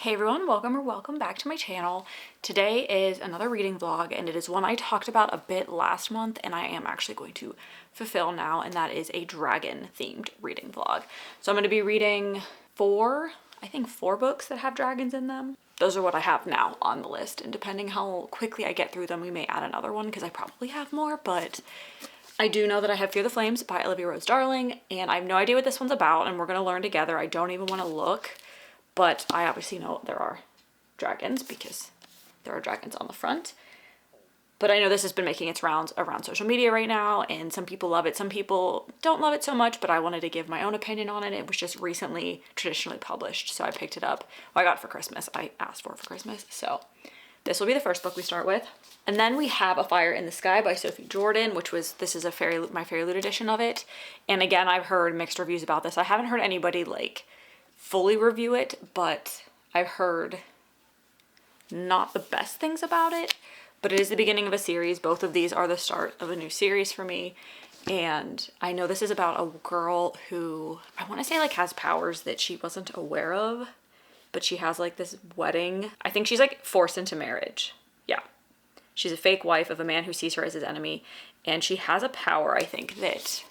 Hey everyone, welcome back to my channel. Today is another reading vlog and it is one I talked about a bit last month and I am actually going to fulfill now, and that is a dragon themed reading vlog. So I'm going to be reading four books that have dragons in them. Those are what I have now on the list, and depending how quickly I get through them, we may add another one because I probably have more, but I do know that I have Fear the Flames by Olivia Rose Darling, and I have no idea what this one's about, and we're going to learn together. I don't even want to look. But I obviously know there are dragons because there are dragons on the front. But I know this has been making its rounds around social media right now, and some people love it, some people don't love it so much, but I wanted to give my own opinion on it. It was just recently traditionally published, so I picked it up. Well, I got it for Christmas. I asked for it for Christmas, so this will be the first book we start with. And then we have A Fire in the Sky by Sophie Jordan, this is my Fairyloot edition of it. And again, I've heard mixed reviews about this. I haven't heard anybody fully review it, but I've heard not the best things about it. But it is the beginning of a series. Both of these are the start of a new series for me. And I know this is about a girl who, I want to say has powers that she wasn't aware of, but she has this wedding. I think she's forced into marriage. Yeah. She's a fake wife of a man who sees her as his enemy. And she has a power, I think, that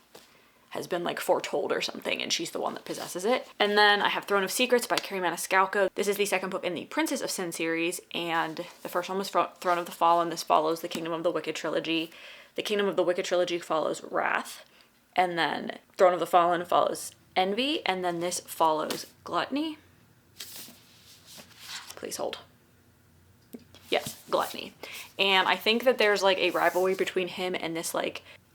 has been foretold or something, and she's the one that possesses it. And then I have Throne of Secrets by Kerri Maniscalco. This is the second book in the Princess of Sin series, and the first one was Throne of the Fallen. This follows the Kingdom of the Wicked trilogy. The Kingdom of the Wicked trilogy follows Wrath, and then Throne of the Fallen follows Envy, and then this follows Gluttony. Please hold. Yes, Gluttony. And I think that there's a rivalry between him and this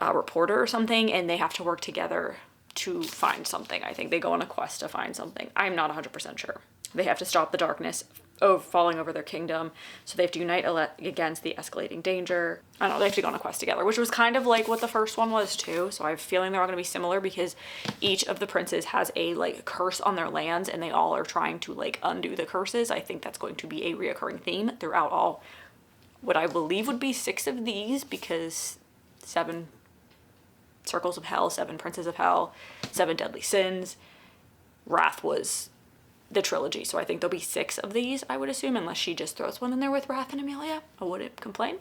a reporter or something, and they have to work together to find something. I think they go on a quest to find something. I'm not 100% sure. They have to stop the darkness falling over their kingdom, so they have to unite against the escalating danger. I don't know, they have to go on a quest together, which was kind of what the first one was too, so I have a feeling they're all going to be similar because each of the princes has a curse on their lands, and they all are trying to undo the curses. I think that's going to be a reoccurring theme throughout all what I believe would be 6 of these, because 7 Circles of Hell, 7 Princes of Hell, 7 Deadly Sins. Wrath was the trilogy, so I think there'll be 6 of these, I would assume, unless she just throws one in there with Wrath and Amelia. I wouldn't complain.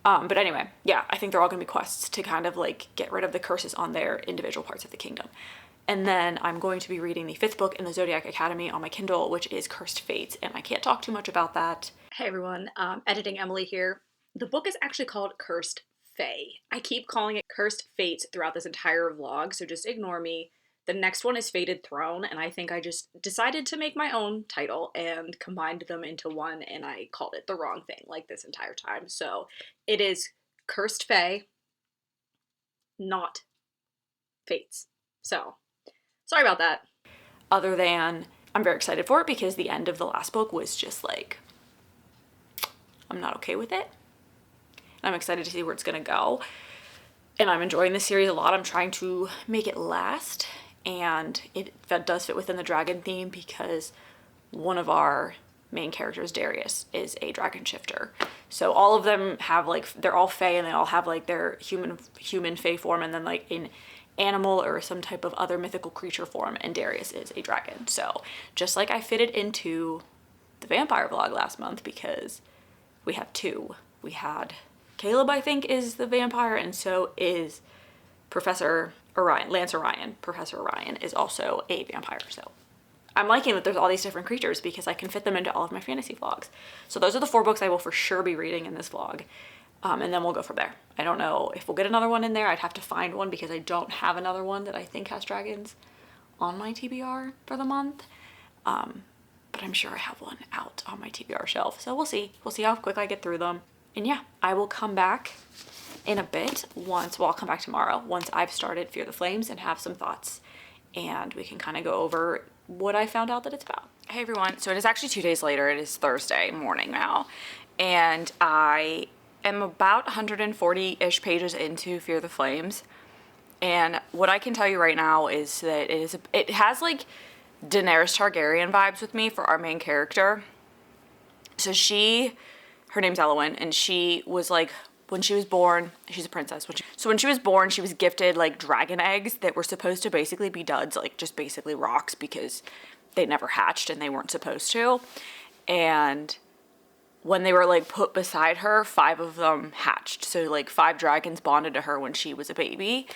But anyway, yeah, I think they're all going to be quests to kind of get rid of the curses on their individual parts of the kingdom. And then I'm going to be reading the 5th book in the Zodiac Academy on my Kindle, which is Cursed Fates, and I can't talk too much about that. Hey everyone, Editing Emily here. The book is actually called Cursed Fae. I keep calling it Cursed Fates throughout this entire vlog, so just ignore me. The next one is Fated Throne, and I think I just decided to make my own title and combined them into one, and I called it the wrong thing this entire time. So it is Cursed Fae, not Fates. So sorry about that. Other than I'm very excited for it because the end of the last book was just I'm not okay with it. I'm excited to see where it's gonna go. And I'm enjoying this series a lot. I'm trying to make it last. And that does fit within the dragon theme because one of our main characters, Darius, is a dragon shifter. So all of them have they're all fae, and they all have their human fae form, and then an animal or some type of other mythical creature form, and Darius is a dragon. So just I fitted into the vampire vlog last month because we have 2. We had Caleb, I think, is the vampire, and so is Professor Orion, Lance Orion. Professor Orion is also a vampire, so I'm liking that there's all these different creatures because I can fit them into all of my fantasy vlogs. So those are the 4 books I will for sure be reading in this vlog, and then we'll go from there. I don't know if we'll get another one in there. I'd have to find one because I don't have another one that I think has dragons on my TBR for the month, but I'm sure I have one out on my TBR shelf, so we'll see. We'll see how quick I get through them. And yeah, I will come back in a bit I'll come back tomorrow once I've started Fear the Flames and have some thoughts, and we can kind of go over what I found out that it's about. Hey everyone, so it is actually 2 days later. It is Thursday morning now, and I am about 140-ish pages into Fear the Flames, and what I can tell you right now is that it has Daenerys Targaryen vibes with me for our main character. So her name's Eowyn, and she was when she was born, she's a princess. So when she was born, she was gifted dragon eggs that were supposed to basically be duds, just basically rocks, because they never hatched and they weren't supposed to. And when they were like put beside her, 5 of them hatched. So like 5 dragons bonded to her when she was a baby,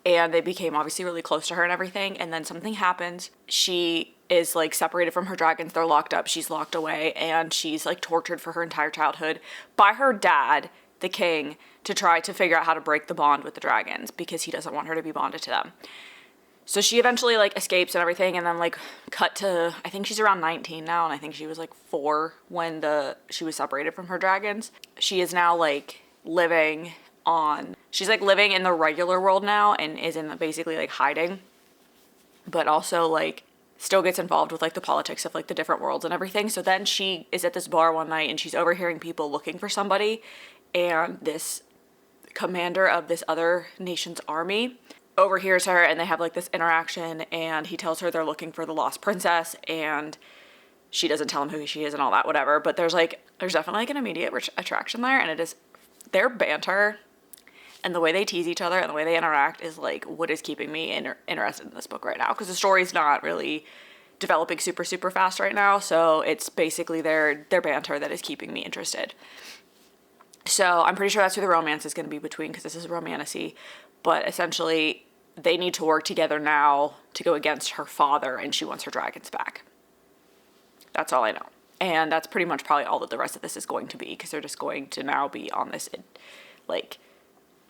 and they became obviously really close to her and everything. And then something happens. She is like separated from her dragons. They're locked up. She's locked away, and she's like tortured for her entire childhood by her dad, the king, to try to figure out how to break the bond with the dragons because he doesn't want her to be bonded to them. So she eventually like escapes and everything, and then like cut to, I think she's around 19 now, and I think she was like 4 when she was separated from her dragons. She is now like she's like living in the regular world now and is in basically like hiding, but also like still gets involved with like the politics of like the different worlds and everything. So then she is at this bar one night and she's overhearing people looking for somebody, and this commander of this other nation's army overhears her, and they have like this interaction, and he tells her they're looking for the lost princess, and she doesn't tell him who she is and all that, whatever. But there's definitely like an immediate attraction there, and it is their banter and the way they tease each other and the way they interact is like what is keeping me interested in this book right now, because the story's not really developing super fast right now. So it's basically their banter that is keeping me interested. So I'm pretty sure that's who the romance is going to be between, because this is romantasy. But essentially, they need to work together now to go against her father, and she wants her dragons back. That's all I know. And that's pretty much probably all that the rest of this is going to be, because they're just going to now be on this, like,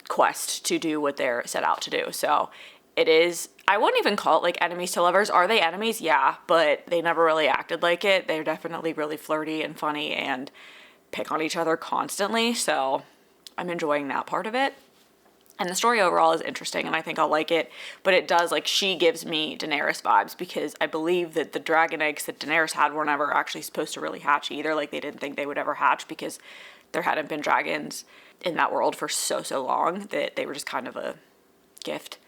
quest to do what they're set out to do. So it is, I wouldn't even call it, like, enemies to lovers. Are they enemies? Yeah, but they never really acted like it. They're definitely really flirty and funny and pick on each other constantly. So I'm enjoying that part of it. And the story overall is interesting, and I think I'll like it. But it does, like, she gives me Daenerys vibes, because I believe that the dragon eggs that Daenerys had were never actually supposed to really hatch either. Like, they didn't think they would ever hatch because there hadn't been dragons in that world for so long that they were just kind of a gift.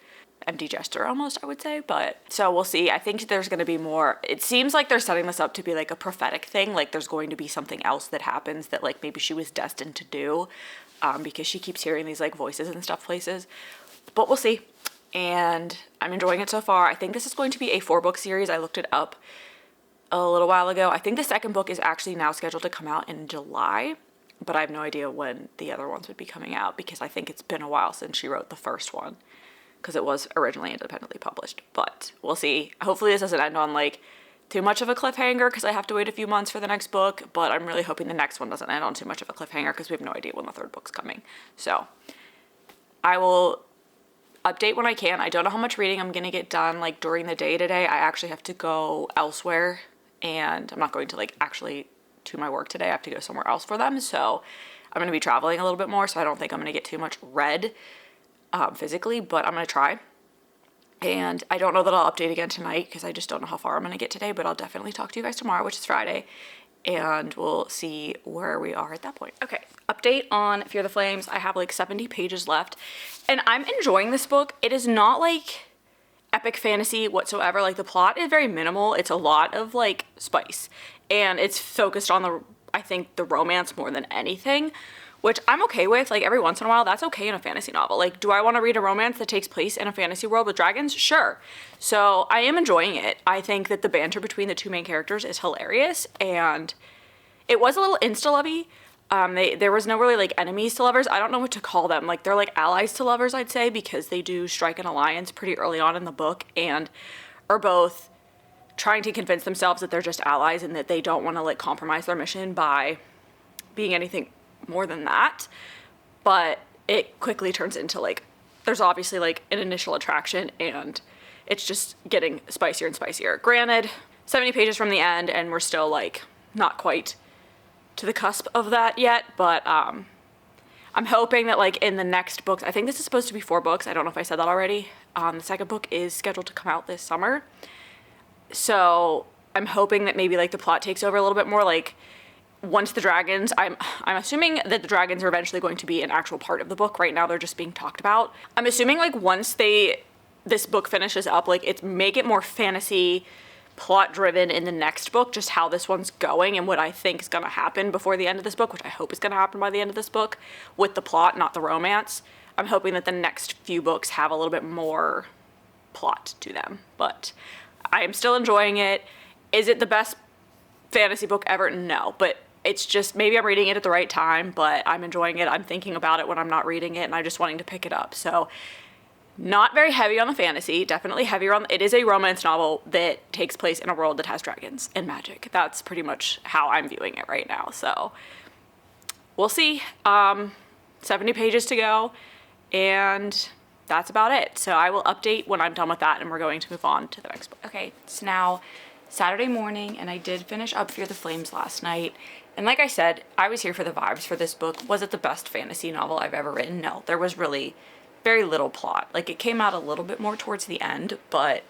Empty gesture almost, I would say. But so we'll see. I think there's going to be more. It seems like they're setting this up to be like a prophetic thing. Like, there's going to be something else that happens that like maybe she was destined to do. Because she keeps hearing these like voices and stuff places, but we'll see. And I'm enjoying it so far. I think this is going to be a 4-book series. I looked it up a little while ago. I think the second book is actually now scheduled to come out in July, but I have no idea when the other ones would be coming out, because I think it's been a while since she wrote the first one, because it was originally independently published. But we'll see. Hopefully this doesn't end on like too much of a cliffhanger, because I have to wait a few months for the next book, but I'm really hoping the next one doesn't end on too much of a cliffhanger, because we have no idea when the 3rd book's coming. So I will update when I can. I don't know how much reading I'm gonna get done like during the day today. I actually have to go elsewhere, and I'm not going to like actually to my work today. I have to go somewhere else for them, so I'm gonna be traveling a little bit more, so I don't think I'm gonna get too much read physically, but I'm gonna try. And I don't know that I'll update again tonight, because I just don't know how far I'm going to get today, but I'll definitely talk to you guys tomorrow, which is Friday, and we'll see where we are at that point. Okay, update on Fear the Flames. I have like 70 pages left, and I'm enjoying this book. It is not like epic fantasy whatsoever. Like, the plot is very minimal. It's a lot of like spice, and it's focused on I think the romance more than anything, which I'm okay with. Like, every once in a while, that's okay in a fantasy novel. Like, do I want to read a romance that takes place in a fantasy world with dragons? Sure. So I am enjoying it. I think that the banter between the 2 main characters is hilarious, and it was a little insta-lovey. There was no really like enemies to lovers. I don't know what to call them. Like, they're like allies to lovers, I'd say, because they do strike an alliance pretty early on in the book, and are both trying to convince themselves that they're just allies and that they don't want to like compromise their mission by being anything more than that. But it quickly turns into like, there's obviously like an initial attraction, and it's just getting spicier and spicier. Granted, 70 pages from the end, and we're still like not quite to the cusp of that yet, but I'm hoping that like in the next books, I think this is supposed to be 4 books. I don't know if I said that already. The second book is scheduled to come out this summer, so I'm hoping that maybe like the plot takes over a little bit more. Like, once the dragons, I'm assuming that the dragons are eventually going to be an actual part of the book. Right now they're just being talked about. I'm assuming like once this book finishes up, like make it more fantasy plot driven in the next book, just how this one's going and what I think is going to happen before the end of this book, which I hope is going to happen by the end of this book with the plot, not the romance. I'm hoping that the next few books have a little bit more plot to them, but I am still enjoying it. Is it the best fantasy book ever? No, but it's just, maybe I'm reading it at the right time, but I'm enjoying it. I'm thinking about it when I'm not reading it, and I'm just wanting to pick it up. So not very heavy on the fantasy, definitely heavier on, it is a romance novel that takes place in a world that has dragons and magic. That's pretty much how I'm viewing it right now. So we'll see. 70 pages to go, and that's about it. So I will update when I'm done with that, and we're going to move on to the next book. Okay, it's now Saturday morning, and I did finish up Fear the Flames last night. And like I said, I was here for the vibes for this book. Was it the best fantasy novel I've ever written? No, there was really very little plot. Like, it came out a little bit more towards the end, but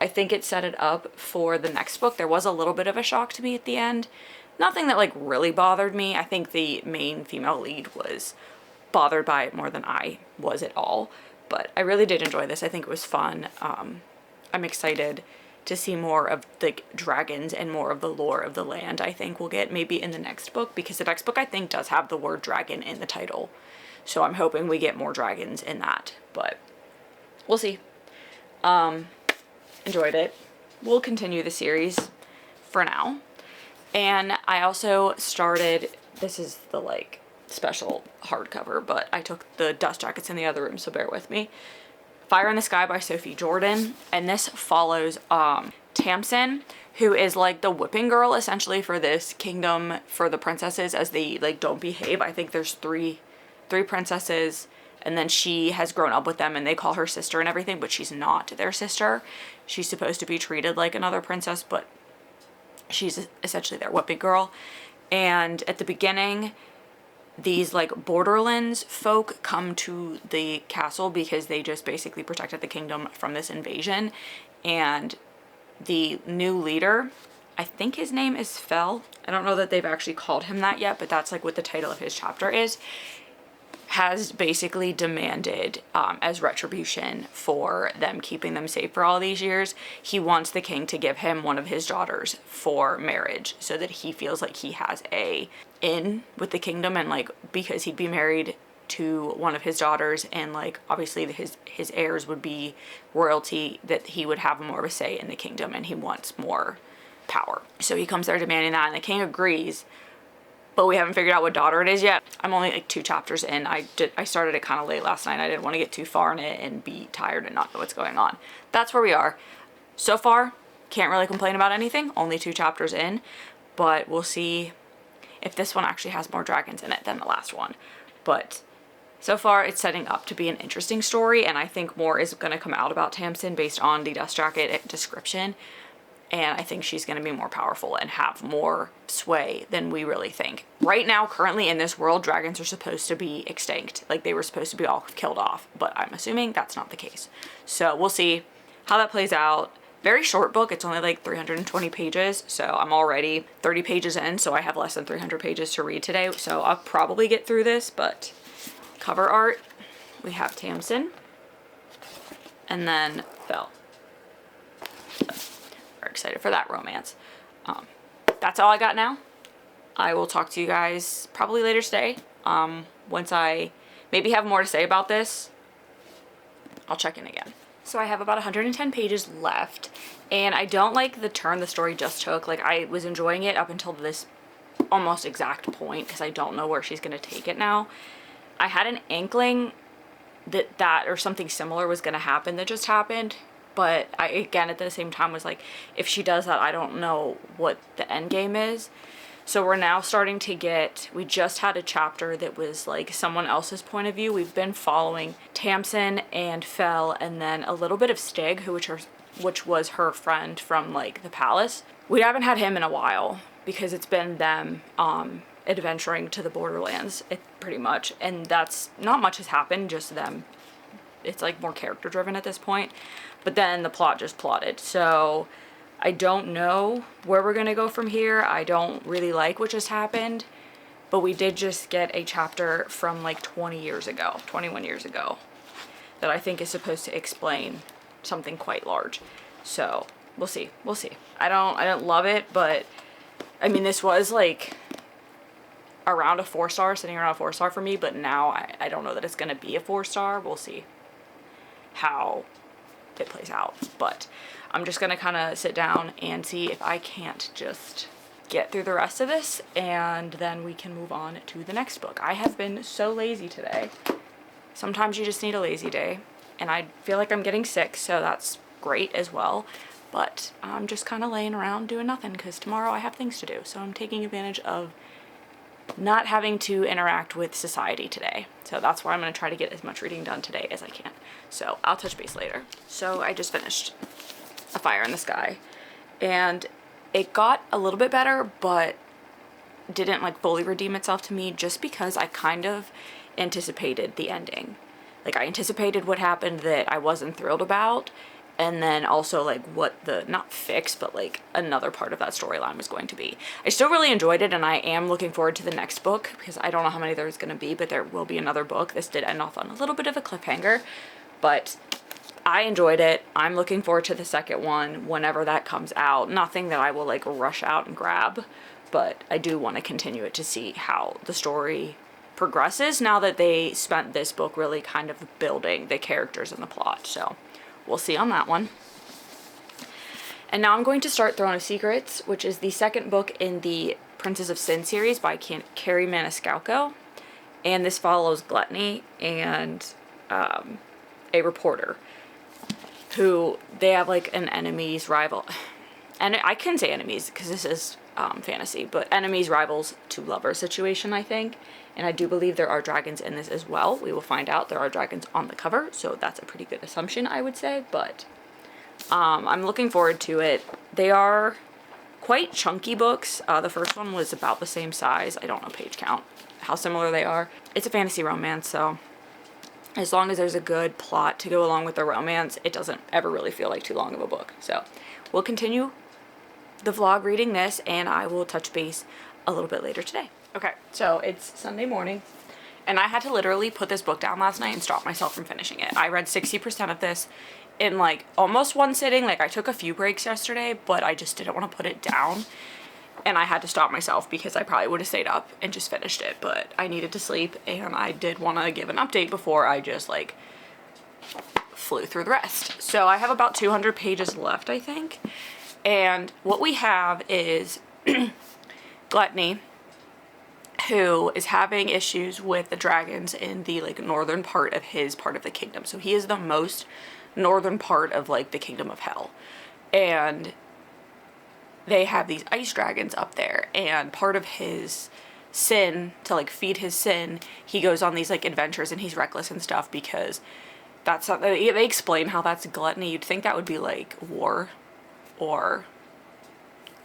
I think it set it up for the next book. There was a little bit of a shock to me at the end. Nothing that like really bothered me. I think the main female lead was bothered by it more than I was at all, but I really did enjoy this. I think it was fun. I'm excited to see more of the dragons and more of the lore of the land. I think we'll get maybe in the next book, because the next book I think does have the word dragon in the title. So I'm hoping we get more dragons in that, but we'll see. Enjoyed it. We'll continue the series for now. And I also started, this is the like special hardcover, but I took the dust jackets in the other room, so bear with me. Fire in the Sky by Sophie Jordan, and this follows Tamsin, who is like the whipping girl essentially for this kingdom for the princesses as they like don't behave. I think there's three princesses, and then she has grown up with them and they call her sister and everything, but she's not their sister. She's supposed to be treated like another princess, but she's essentially their whipping girl. And at the beginning, these like Borderlands folk come to the castle because they just basically protected the kingdom from this invasion. And the new leader, I think his name is Fel. I don't know that they've actually called him that yet, but that's like what the title of his chapter is. Has basically demanded as retribution for them keeping them safe for all these years. He wants the king to give him one of his daughters for marriage so that he feels like he has a in with the kingdom, and like because he'd be married to one of his daughters and like obviously his heirs would be royalty, that he would have more of a say in the kingdom and he wants more power. So he comes there demanding that, and the king agrees. But we haven't figured out what daughter it is yet. I'm only like 2 chapters in. I started it kind of late last night. I didn't want to get too far in it and be tired and not know what's going on. That's where we are. So far, can't really complain about anything. Only 2 chapters in. But we'll see if this one actually has more dragons in it than the last one. But so far, it's setting up to be an interesting story. And I think more is going to come out about Tamsin based on the dust jacket description. And I think she's going to be more powerful and have more sway than we really think. Right now, currently in this world, dragons are supposed to be extinct. Like, they were supposed to be all killed off, but I'm assuming that's not the case. So we'll see how that plays out. Very short book. It's only like 320 pages. So I'm already 30 pages in, so I have less than 300 pages to read today. So I'll probably get through this, but cover art, we have Tamsin and then Fel. Excited for that romance. That's all I got now. I will talk to you guys probably later today. Once I maybe have more to say about this, I'll check in again. So I have about 110 pages left, and I don't like the turn the story just took. Like, I was enjoying it up until this almost exact point because I don't know where she's going to take it now. I had an inkling that or something similar was going to happen that just happened. But I, again, at the same time was like, if she does that, I don't know what the end game is. So we're now starting to get, we just had a chapter that was like someone else's point of view. We've been following Tamsin and Fel, and then a little bit of Stig, which was her friend from like the palace. We haven't had him in a while because it's been them adventuring to the Borderlands, pretty much. And that's, not much has happened, just them. It's like more character driven at this point. But then the plot just plotted. So I don't know where we're going to go from here. I don't really like what just happened. But we did just get a chapter from like 21 years ago, that I think is supposed to explain something quite large. So we'll see. We'll see. I don't love it, but I mean, this was like around a 4-star, sitting around a 4-star for me. But now I don't know that it's going to be a 4-star. We'll see how it plays out. But I'm just gonna kind of sit down and see if I can't just get through the rest of this, and then we can move on to the next book. I have been so lazy today. Sometimes you just need a lazy day, and I feel like I'm getting sick, so that's great as well. But I'm just kind of laying around doing nothing because tomorrow I have things to do. So I'm taking advantage of not having to interact with society today. So that's why I'm going to try to get as much reading done today as I can. So I'll touch base later. So I just finished A Fire in the Sky, and it got a little bit better, but didn't like fully redeem itself to me, just because I kind of anticipated the ending. Like, I anticipated what happened that I wasn't thrilled about, and then also like what the, not fix, but like another part of that storyline was going to be. I still really enjoyed it, and I am looking forward to the next book, because I don't know how many there's going to be, but there will be another book. This did end off on a little bit of a cliffhanger, but I enjoyed it. I'm looking forward to the second one whenever that comes out. Nothing that I will like rush out and grab, but I do want to continue it to see how the story progresses now that they spent this book really kind of building the characters and the plot. So we'll see on that one. And now I'm going to start Throne of Secrets, which is the second book in the Princes of Sin series by Kerri Maniscalco. And this follows Gluttony and a reporter who, they have like an enemies rival. And I can say enemies because this is fantasy, but enemies, rivals to lovers situation, I think. And I do believe there are dragons in this as well. We will find out. There are dragons on the cover, so that's a pretty good assumption, I would say. But I'm looking forward to it. They are quite chunky books. The first one was about the same size. I don't know page count, how similar they are. It's a fantasy romance, so as long as there's a good plot to go along with the romance, it doesn't ever really feel like too long of a book. So we'll continue the vlog reading this, and I will touch base a little bit later today. Okay, so it's Sunday morning, and I had to literally put this book down last night and stop myself from finishing it. I read 60% of this in like almost one sitting. Like, I took a few breaks yesterday, but I just didn't want to put it down, and I had to stop myself because I probably would have stayed up and just finished it, but I needed to sleep, and I did want to give an update before I just like flew through the rest. So I have about 200 pages left, I think, and what we have is Gluttony, who is having issues with the dragons in the like northern part of the kingdom. So he is the most northern part of like the kingdom of hell, and they have these ice dragons up there, and part of his sin, to like feed his sin, he goes on these like adventures, and he's reckless and stuff, because that's not, they explain how that's gluttony. You'd think that would be like war or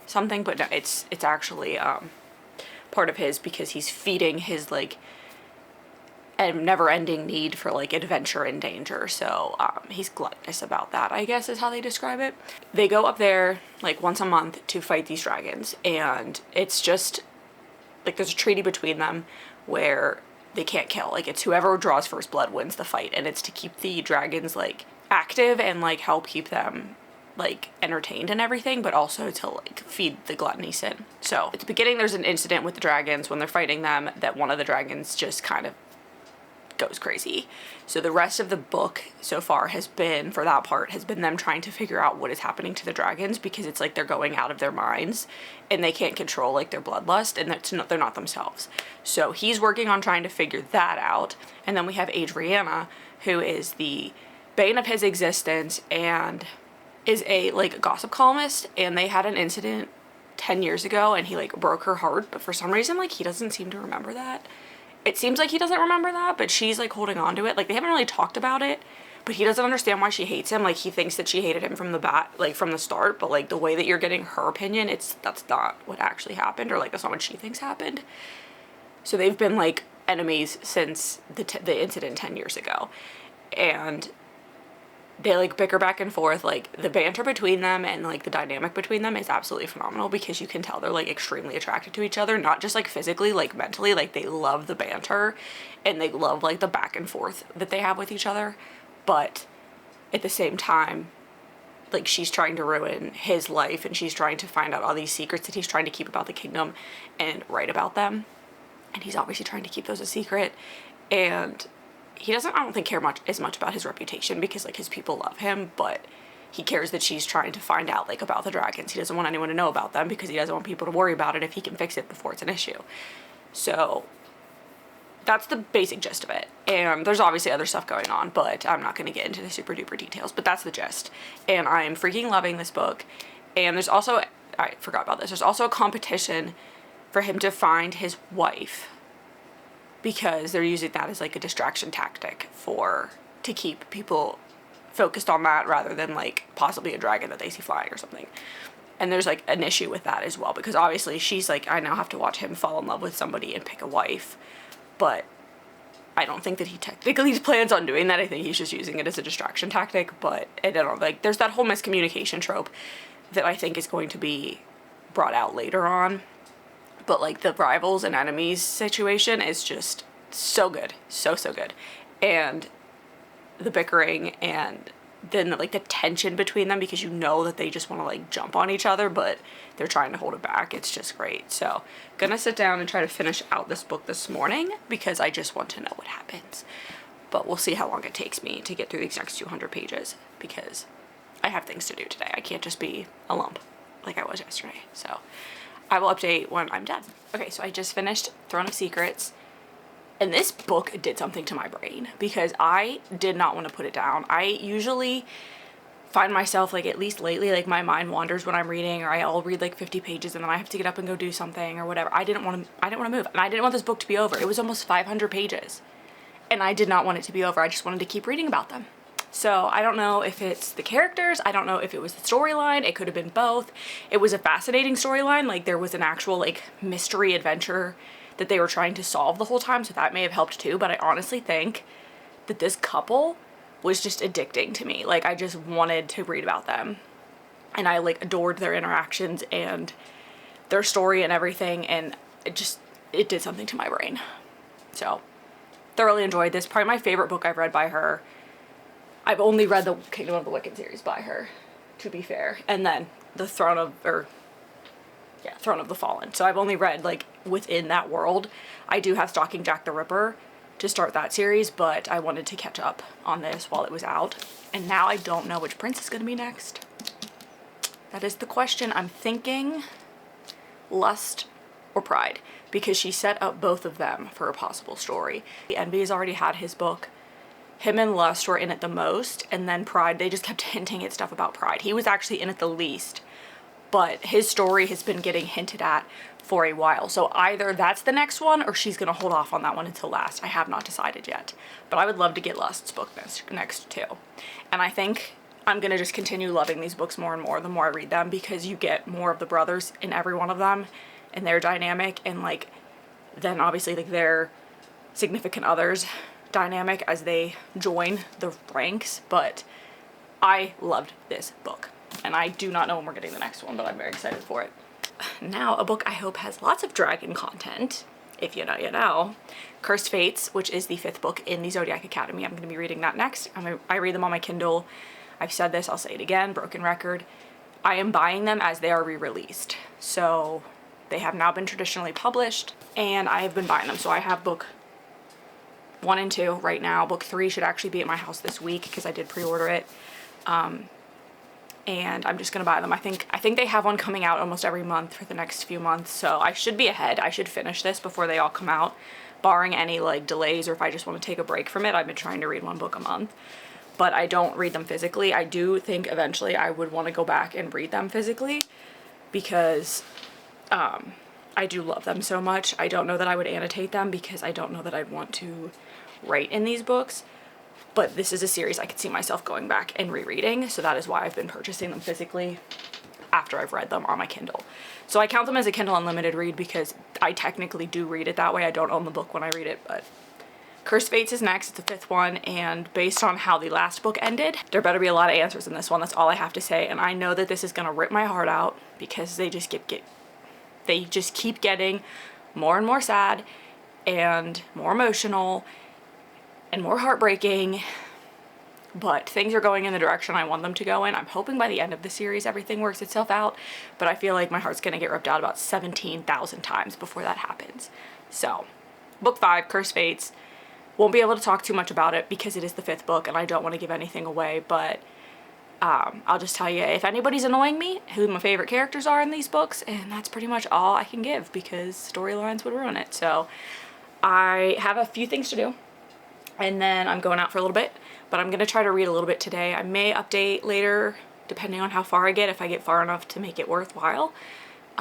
something, but no, it's actually part of his, because he's feeding his like a never-ending need for like adventure and danger. So he's gluttonous about that, I guess is how they describe it. They go up there like once a month to fight these dragons, and it's just like there's a treaty between them where they can't kill. Like, it's whoever draws first blood wins the fight, and it's to keep the dragons like active and like help keep them like entertained and everything, but also to like feed the gluttony sin. So at the beginning there's an incident with the dragons when they're fighting them, that one of the dragons just kind of goes crazy. So the rest of the book so far has been, for that part, has been them trying to figure out what is happening to the dragons, because it's like they're going out of their minds and they can't control like their bloodlust, and they're not themselves. So he's working on trying to figure that out. And then we have Adriana, who is the bane of his existence and is a like gossip columnist, and they had an incident 10 years ago and he like broke her heart, but for some reason like he doesn't seem to remember that. It seems like he doesn't remember that, but she's like holding on to it. Like, they haven't really talked about it, but he doesn't understand why she hates him. Like, he thinks that she hated him from the start, but like the way that you're getting her opinion, that's not what actually happened, or like that's not what she thinks happened. So they've been like enemies since the incident 10 years ago, and they like bicker back and forth. Like, the banter between them and like the dynamic between them is absolutely phenomenal, because you can tell they're like extremely attracted to each other, not just like physically, like mentally. Like, they love the banter and they love like the back and forth that they have with each other, but at the same time, like, she's trying to ruin his life, and she's trying to find out all these secrets that he's trying to keep about the kingdom and write about them, and he's obviously trying to keep those a secret. And he doesn't, I don't think, care as much about his reputation, because like his people love him, but he cares that she's trying to find out like about the dragons. He doesn't want anyone to know about them because he doesn't want people to worry about it if he can fix it before it's an issue. So that's the basic gist of it. And there's obviously other stuff going on, but I'm not going to get into the super duper details, but that's the gist. And I am freaking loving this book. And there's also, I forgot about this, there's also a competition for him to find his wife, because they're using that as like a distraction tactic to keep people focused on that rather than like possibly a dragon that they see flying or something. And there's like an issue with that as well, because obviously she's like, I now have to watch him fall in love with somebody and pick a wife, but I don't think that he technically plans on doing that. I think he's just using it as a distraction tactic. But I don't know, like there's that whole miscommunication trope that I think is going to be brought out later on. But like the rivals and enemies situation is just so good, so good. And the bickering and then like the tension between them, because you know that they just want to like jump on each other, but they're trying to hold it back. It's just great. So gonna sit down and try to finish out this book this morning, because I just want to know what happens. But we'll see how long it takes me to get through these next 200 pages, because I have things to do today. I can't just be a lump like I was yesterday. So I will update when I'm done. Okay, so I just finished Throne of Secrets. And this book did something to my brain, because I did not want to put it down. I usually find myself, like at least lately, like my mind wanders when I'm reading, or I'll read like 50 pages and then I have to get up and go do something or whatever. I didn't want to move, and I didn't want this book to be over. It was almost 500 pages and I did not want it to be over. I just wanted to keep reading about them. So I don't know if it's the characters, I don't know if it was the storyline, it could have been both. It was a fascinating storyline, like there was an actual like mystery adventure that they were trying to solve the whole time, so that may have helped too, but I honestly think that this couple was just addicting to me. Like I just wanted to read about them, and I like adored their interactions and their story and everything, and it did something to my brain. So thoroughly enjoyed this. Probably my favorite book I've read by her. I've only read the Kingdom of the Wicked series by her, to be fair, and then the Throne of the Fallen. So I've only read like within that world. I do have Stalking Jack the Ripper to start that series, but I wanted to catch up on this while it was out. And now I don't know which prince is going to be next. That is the question. I'm thinking Lust or Pride, because she set up both of them for a possible story. Envy has already had his book. Him and Lust were in it the most, and then Pride, they just kept hinting at stuff about Pride. He was actually in it the least, but his story has been getting hinted at for a while. So either that's the next one, or she's gonna hold off on that one until last. I have not decided yet, but I would love to get Lust's book next too. And I think I'm gonna just continue loving these books more and more the more I read them, because you get more of the brothers in every one of them and their dynamic, and like then obviously like their significant others dynamic as they join the ranks. But I loved this book, and I do not know when we're getting the next one, but I'm very excited for it. Now, a book I hope has lots of dragon content. If you know, you know. Cursed Fates, which is the 5th book in the Zodiac Academy. I'm going to be reading that next. I read them on my Kindle. I've said this, I'll say it again, broken record. I am buying them as they are re-released. So they have now been traditionally published, and I have been buying them. So I have book 1 and 2 right now. Book 3 should actually be at my house this week, because I did pre-order it. And I'm just gonna buy them. I think they have one coming out almost every month for the next few months, so I should be ahead. I should finish this before they all come out, barring any like delays, or if I just want to take a break from it. I've been trying to read 1 book a month, but I don't read them physically. I do think eventually I would want to go back and read them physically, because I do love them so much. I don't know that I would annotate them, because I don't know that I'd want to write in these books. But this is a series I could see myself going back and rereading, so that is why I've been purchasing them physically after I've read them on my Kindle. So I count them as a Kindle Unlimited read, because I technically do read it that way. I don't own the book when I read it, but Cursed Fates is next. It's the 5th one, and based on how the last book ended, there better be a lot of answers in this one. That's all I have to say, and I know that this is gonna rip my heart out, because they just keep getting more and more sad and more emotional and more heartbreaking, but things are going in the direction I want them to go in. I'm hoping by the end of the series everything works itself out, but I feel like my heart's gonna get ripped out about 17,000 times before that happens. So, book 5, Cursed Fates, Won't be able to talk too much about it because it is the 5th book and I don't want to give anything away, but I'll just tell you, if anybody's annoying me, who my favorite characters are in these books, and that's pretty much all I can give because storylines would ruin it. So I have a few things to do, and then I'm going out for a little bit, but I'm gonna try to read a little bit today. I may update later, depending on how far I get, if I get far enough to make it worthwhile.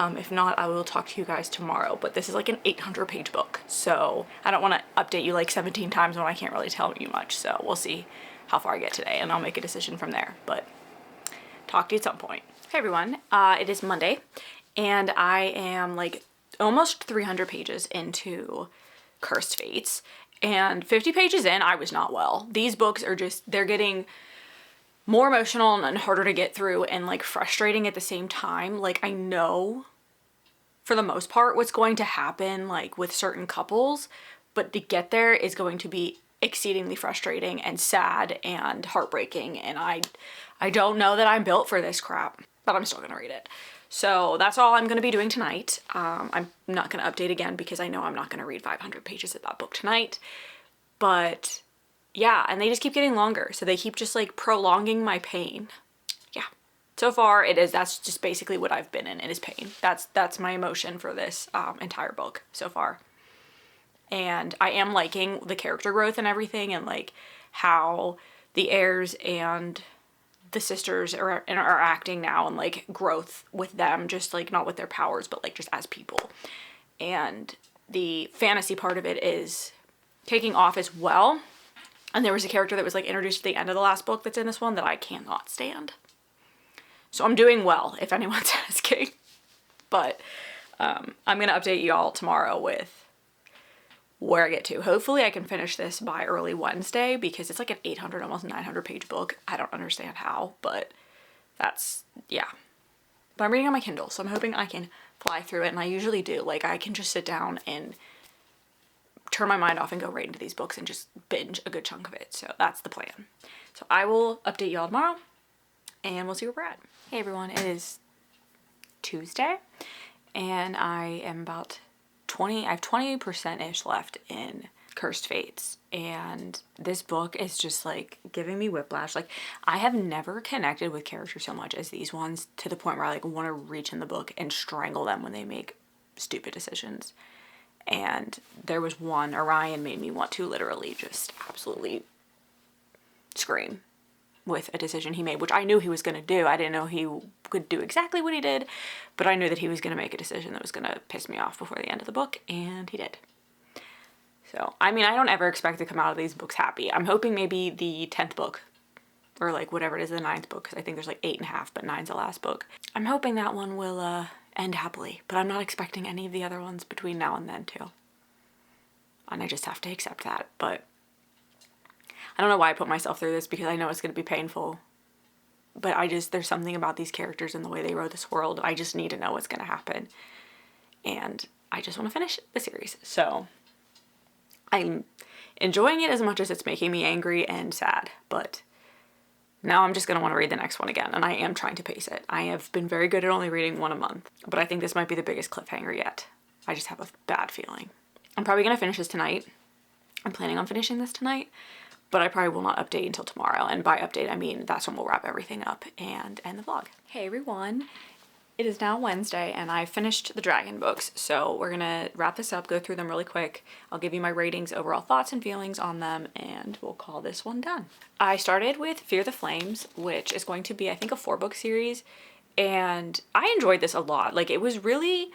If not, I will talk to you guys tomorrow, but this is like an 800-page book, so I don't want to update you like 17 times when I can't really tell you much, so we'll see how far I get today, and I'll make a decision from there, but talk to you at some point. Hey everyone, it is Monday, and I am like almost 300 pages into Cursed Fates, and 50 pages in, I was not well. These books are just, they're getting more emotional and harder to get through and like frustrating at the same time. Like, I know for the most part what's going to happen like with certain couples, but to get there is going to be exceedingly frustrating and sad and heartbreaking, and I don't know that I'm built for this crap, but I'm still gonna read it. So that's all I'm gonna be doing tonight. I'm not gonna update again because I know I'm not gonna read 500 pages of that book tonight, but yeah, and they just keep getting longer, so they keep just like prolonging my pain. Yeah, so far that's just basically what I've been in. It is pain. That's my emotion for this entire book so far. And I am liking the character growth and everything, and like how the heirs and the sisters are acting now, and like growth with them, just like not with their powers, but like just as people. And the fantasy part of it is taking off as well. And there was a character that was like introduced at the end of the last book that's in this one that I cannot stand. So I'm doing well, if anyone's asking. But I'm going to update you all tomorrow with where I get to. Hopefully I can finish this by early Wednesday because it's like an 800, almost 900 page book. I don't understand how, but that's, yeah. But I'm reading on my Kindle, so I'm hoping I can fly through it, and I usually do. Like, I can just sit down and turn my mind off and go right into these books and just binge a good chunk of it. So that's the plan. So I will update y'all tomorrow, and we'll see where we're at. Hey everyone, it is Tuesday, and I am about I have 20%-ish left in Cursed Fates, and this book is just like giving me whiplash. Like, I have never connected with characters so much as these ones, to the point where I like want to reach in the book and strangle them when they make stupid decisions. And there was one, Orion made me want to literally just absolutely scream with a decision he made, which I knew he was going to do. I didn't know he would do exactly what he did, but I knew that he was going to make a decision that was going to piss me off before the end of the book, and he did. So, I mean, I don't ever expect to come out of these books happy. I'm hoping maybe the 10th book, or like whatever it is, the 9th book, because I think there's like 8.5, but 9's the last book. I'm hoping that one will end happily, but I'm not expecting any of the other ones between now and then too. And I just have to accept that, but I don't know why I put myself through this, because I know it's going to be painful, but there's something about these characters and the way they wrote this world. I just need to know what's going to happen, and I just want to finish the series. So I'm enjoying it as much as it's making me angry and sad, but now I'm just going to want to read the next one again, and I am trying to pace it. I have been very good at only reading one a month, but I think this might be the biggest cliffhanger yet. I just have a bad feeling. I'm probably going to finish this tonight. I'm planning on finishing this tonight, but I probably will not update until tomorrow. And by update, I mean that's when we'll wrap everything up and end the vlog. Hey everyone, it is now Wednesday and I finished the dragon books. So we're gonna wrap this up, go through them really quick. I'll give you my ratings, overall thoughts and feelings on them, and we'll call this one done. I started with Fear the Flames, which is going to be, I think, a 4-book series. And I enjoyed this a lot. Like, it was really,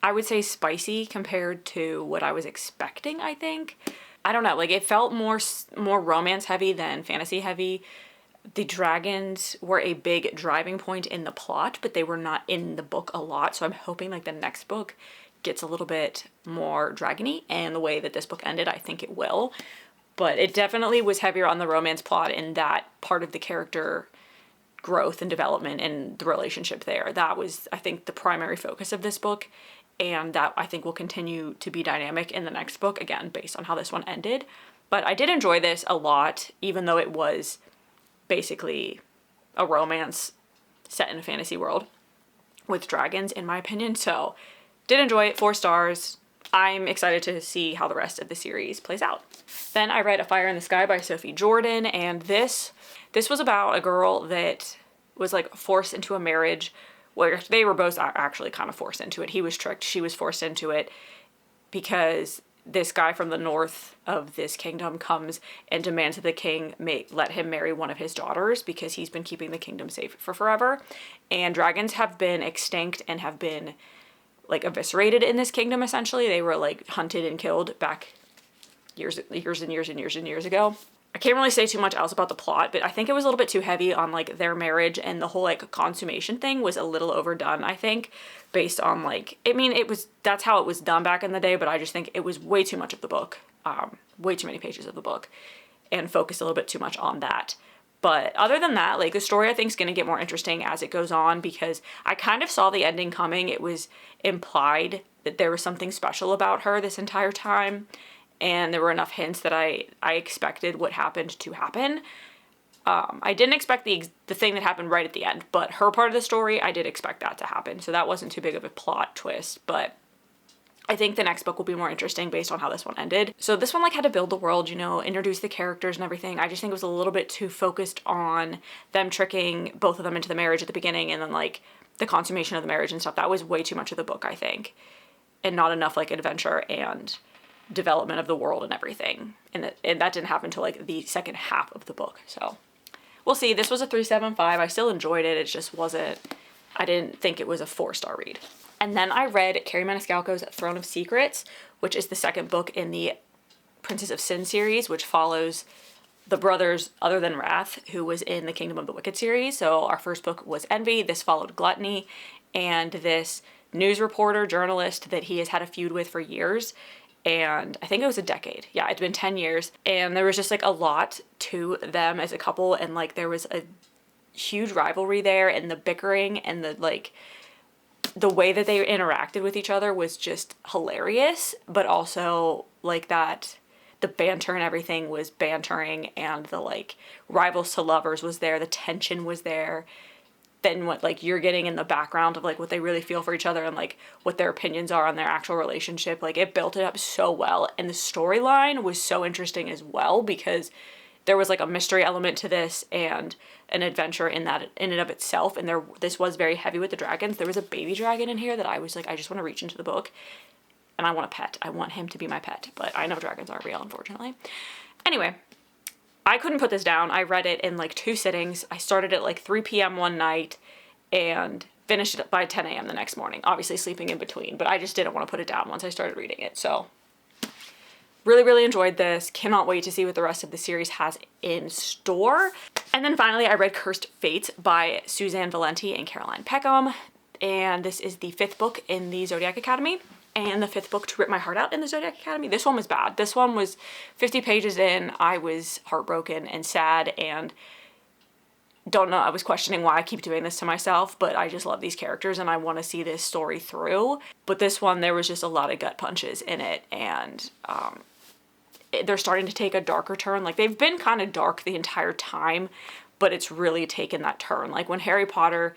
I would say, spicy compared to what I was expecting, I think. I don't know, like, it felt more romance heavy than fantasy heavy. The dragons were a big driving point in the plot, but they were not in the book a lot. So I'm hoping like the next book gets a little bit more dragony, and the way that this book ended, I think it will. But it definitely was heavier on the romance plot in that part of the character growth and development and the relationship there. That was, I think, the primary focus of this book. And that, I think, will continue to be dynamic in the next book, again, based on how this one ended. But I did enjoy this a lot, even though it was basically a romance set in a fantasy world with dragons, in my opinion. So, did enjoy it. 4 stars. I'm excited to see how the rest of the series plays out. Then I read A Fire in the Sky by Sophie Jordan, and this was about a girl that was like forced into a marriage where they were both actually kind of forced into it. He was tricked, she was forced into it because this guy from the north of this kingdom comes and demands that the king let him marry one of his daughters because he's been keeping the kingdom safe for forever. And dragons have been extinct and have been like eviscerated in this kingdom, essentially. They were like hunted and killed back years ago. I can't really say too much else about the plot, but I think it was a little bit too heavy on like their marriage, and the whole like consummation thing was a little overdone, I think, based on like, I mean, that's how it was done back in the day, but I just think it was way too much of the book, way too many pages of the book, and focused a little bit too much on that. But other than that, like the story I think is going to get more interesting as it goes on, because I kind of saw the ending coming. It was implied that there was something special about her this entire time, and there were enough hints that I expected what happened to happen. I didn't expect the thing that happened right at the end, but her part of the story, I did expect that to happen. So that wasn't too big of a plot twist, but I think the next book will be more interesting based on how this one ended. So this one like had to build the world, you know, introduce the characters and everything. I just think it was a little bit too focused on them tricking both of them into the marriage at the beginning, and then like the consummation of the marriage and stuff. That was way too much of the book, I think, and not enough like adventure and development of the world and everything. And that didn't happen until like the second half of the book. So we'll see. This was a 3.75. I still enjoyed it. It just wasn't, I didn't think it was a 4-star read. And then I read Kerri Maniscalco's Throne of Secrets, which is the second book in the Princess of Sin series, which follows the brothers other than Wrath, who was in the Kingdom of the Wicked series. So our first book was Envy. This followed Gluttony, and this news reporter, journalist that he has had a feud with for years. And I think it was a decade. Yeah, it's been 10 years. And there was just like a lot to them as a couple. And like there was a huge rivalry there, and the bickering and the like, the way that they interacted with each other was just hilarious. But also like that, the banter and everything was bantering, and the like rivals to lovers was there. The tension was there. Then what like you're getting in the background of like what they really feel for each other and like what their opinions are on their actual relationship. Like it built it up so well, and the storyline was so interesting as well, because there was like a mystery element to this and an adventure in that in and of itself. And this was very heavy with the dragons. There was a baby dragon in here that I was like, I just want to reach into the book and I want a pet. I want him to be my pet, but I know dragons aren't real, unfortunately. Anyway, I couldn't put this down. I read it in like 2 sittings. I started at like 3 p.m. one night and finished it by 10 a.m. the next morning, obviously sleeping in between, but I just didn't want to put it down once I started reading it. So really, really enjoyed this. Cannot wait to see what the rest of the series has in store. And then finally, I read Cursed Fates by Suzanne Valenti and Caroline Peckham. And this is the 5th book in the Zodiac Academy, and the 5th book to rip my heart out in the Zodiac Academy. This one was bad. This one was 50 pages in. I was heartbroken and sad, and don't know, I was questioning why I keep doing this to myself, but I just love these characters and I want to see this story through. But this one, there was just a lot of gut punches in it, and they're starting to take a darker turn. Like they've been kind of dark the entire time, but it's really taken that turn. Like when Harry Potter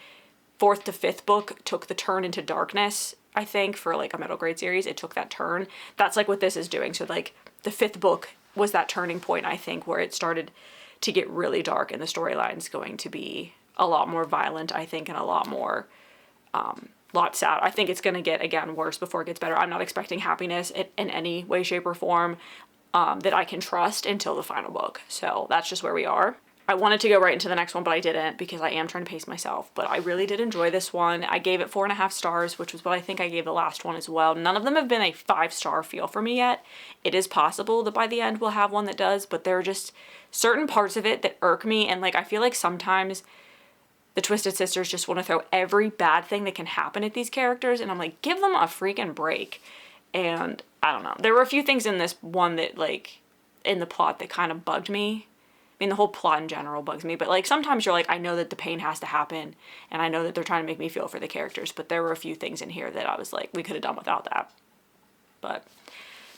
4th to 5th book took the turn into darkness, I think, for like a middle grade series, it took that turn. That's like what this is doing. So like the 5th book was that turning point, I think, where it started to get really dark, and the storyline's going to be a lot more violent, I think, and a lot more, lot sad. I think it's going to get, again, worse before it gets better. I'm not expecting happiness in any way, shape, or form that I can trust until the final book. So that's just where we are. I wanted to go right into the next one, but I didn't, because I am trying to pace myself. But I really did enjoy this one. I gave it 4.5 stars, which was what I think I gave the last one as well. None of them have been a 5-star feel for me yet. It is possible that by the end we'll have one that does, but there are just certain parts of it that irk me. And like, I feel like sometimes the Twisted Sisters just want to throw every bad thing that can happen at these characters. And I'm like, give them a freaking break. And I don't know. There were a few things in this one that like in the plot that kind of bugged me. I mean, the whole plot in general bugs me, but like sometimes you're like, I know that the pain has to happen, and I know that they're trying to make me feel for the characters, but there were a few things in here that I was like, we could have done without that. But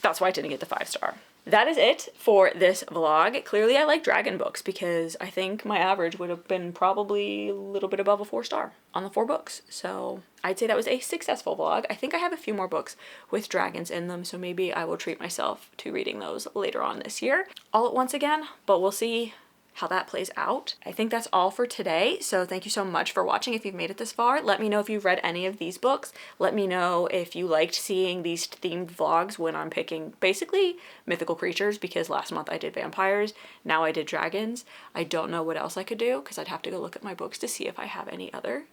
That's why I didn't get the 5-star. That is it for this vlog. Clearly I like dragon books because I think my average would have been probably a little bit above a 4-star on the 4 books. So I'd say that was a successful vlog. I think I have a few more books with dragons in them, so maybe I will treat myself to reading those later on this year. All at once again, but we'll see how that plays out. I think that's all for today. So thank you so much for watching. If you've made it this far, let me know if you've read any of these books. Let me know if you liked seeing these themed vlogs when I'm picking basically mythical creatures, because last month I did vampires, now I did dragons. I don't know what else I could do because I'd have to go look at my books to see if I have any other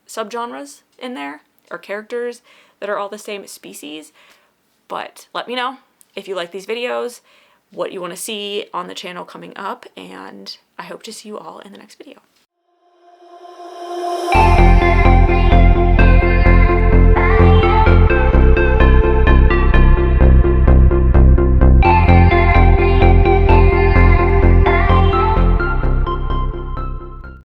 subgenres in there or characters that are all the same species. But let me know if you like these videos, what you want to see on the channel coming up, and I hope to see you all in the next video.